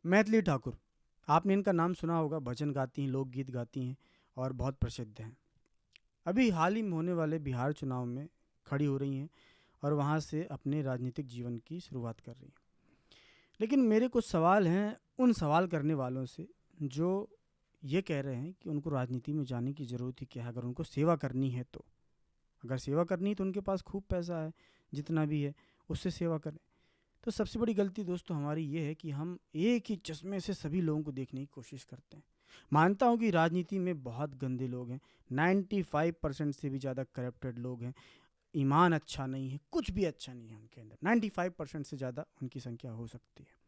मैथिली ठाकुर, आपने इनका नाम सुना होगा। भजन गाती हैं, लोकगीत गाती हैं और बहुत प्रसिद्ध हैं। अभी हाल ही में होने वाले बिहार चुनाव में खड़ी हो रही हैं और वहाँ से अपने राजनीतिक जीवन की शुरुआत कर रही हैं। लेकिन मेरे कुछ सवाल हैं उन सवाल करने वालों से जो ये कह रहे हैं कि उनको राजनीति में जाने की ज़रूरत ही क्या है, अगर उनको सेवा करनी है तो। अगर सेवा करनी है तो उनके पास खूब पैसा है, जितना भी है उससे सेवा करें। तो सबसे बड़ी गलती दोस्तों हमारी ये है कि हम एक ही चश्मे से सभी लोगों को देखने की कोशिश करते हैं। मानता हूँ कि राजनीति में बहुत गंदे लोग हैं, 95% से भी ज़्यादा करप्टेड लोग हैं। ईमान अच्छा नहीं है, कुछ भी अच्छा नहीं है उनके अंदर, 95% से ज़्यादा उनकी संख्या हो सकती है।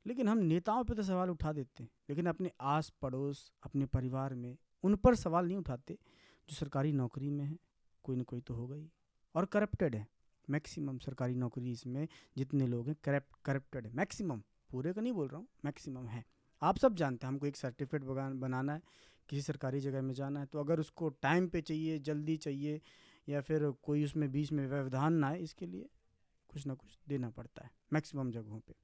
लेकिन हम नेताओं पे तो सवाल उठा देते हैं, लेकिन अपने आस पड़ोस, अपने परिवार में उन पर सवाल नहीं उठाते जो सरकारी नौकरी में है। कोई ना कोई तो होगा ही, और करप्टेड है। मैक्सिमम सरकारी नौकरी इसमें जितने लोग हैं करप्टेड है, मैक्सिमम। पूरे का नहीं बोल रहा हूँ, मैक्सिमम है। आप सब जानते हैं, हमको एक सर्टिफिकेट बनाना है, किसी सरकारी जगह में जाना है, तो अगर उसको टाइम पे चाहिए, जल्दी चाहिए, या फिर कोई उसमें बीच में व्यवधान ना है, इसके लिए कुछ ना कुछ देना पड़ता है मैक्सिमम जगहों पे।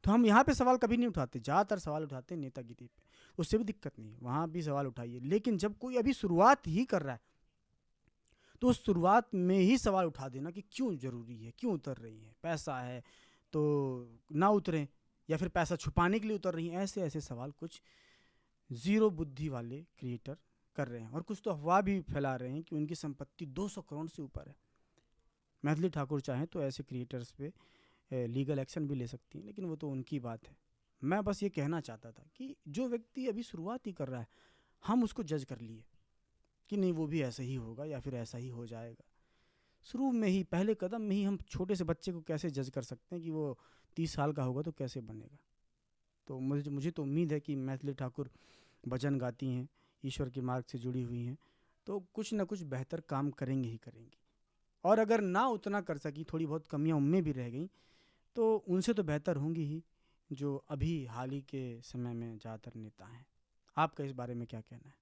तो हम यहाँ पे सवाल कभी नहीं उठाते, ज़्यादातर सवाल उठाते हैं नेतागिरी पे। उससे भी दिक्कत नहीं है, वहाँ भी सवाल उठाइए, लेकिन जब कोई अभी शुरुआत ही कर रहा है तो उस शुरुआत में ही सवाल उठा देना कि क्यों ज़रूरी है, क्यों उतर रही है, पैसा है तो ना उतरें, या फिर पैसा छुपाने के लिए उतर रही हैं, ऐसे ऐसे सवाल कुछ ज़ीरो बुद्धि वाले क्रिएटर कर रहे हैं। और कुछ तो अफवाह भी फैला रहे हैं कि उनकी संपत्ति 200 करोड़ से ऊपर है। मैथिली ठाकुर चाहें तो ऐसे क्रिएटर्स पे लीगल एक्शन भी ले सकती हैं, लेकिन वो तो उनकी बात है। मैं बस ये कहना चाहता था कि जो व्यक्ति अभी शुरुआत ही कर रहा है, हम उसको जज कर लिए कि नहीं वो भी ऐसा ही होगा या फिर ऐसा ही हो जाएगा। शुरू में ही, पहले कदम में ही हम छोटे से बच्चे को कैसे जज कर सकते हैं कि वो 30 साल का होगा तो कैसे बनेगा। तो मुझे तो उम्मीद है कि मैथिली ठाकुर भजन गाती हैं, ईश्वर के मार्ग से जुड़ी हुई हैं, तो कुछ ना कुछ बेहतर काम करेंगे ही करेंगी। और अगर ना उतना कर सकी, थोड़ी बहुत कमियां उनमें भी रह गई, तो उनसे तो बेहतर होंगी ही जो अभी हाल ही के समय में ज़्यादातर नेता हैं। आपका इस बारे में क्या कहना है?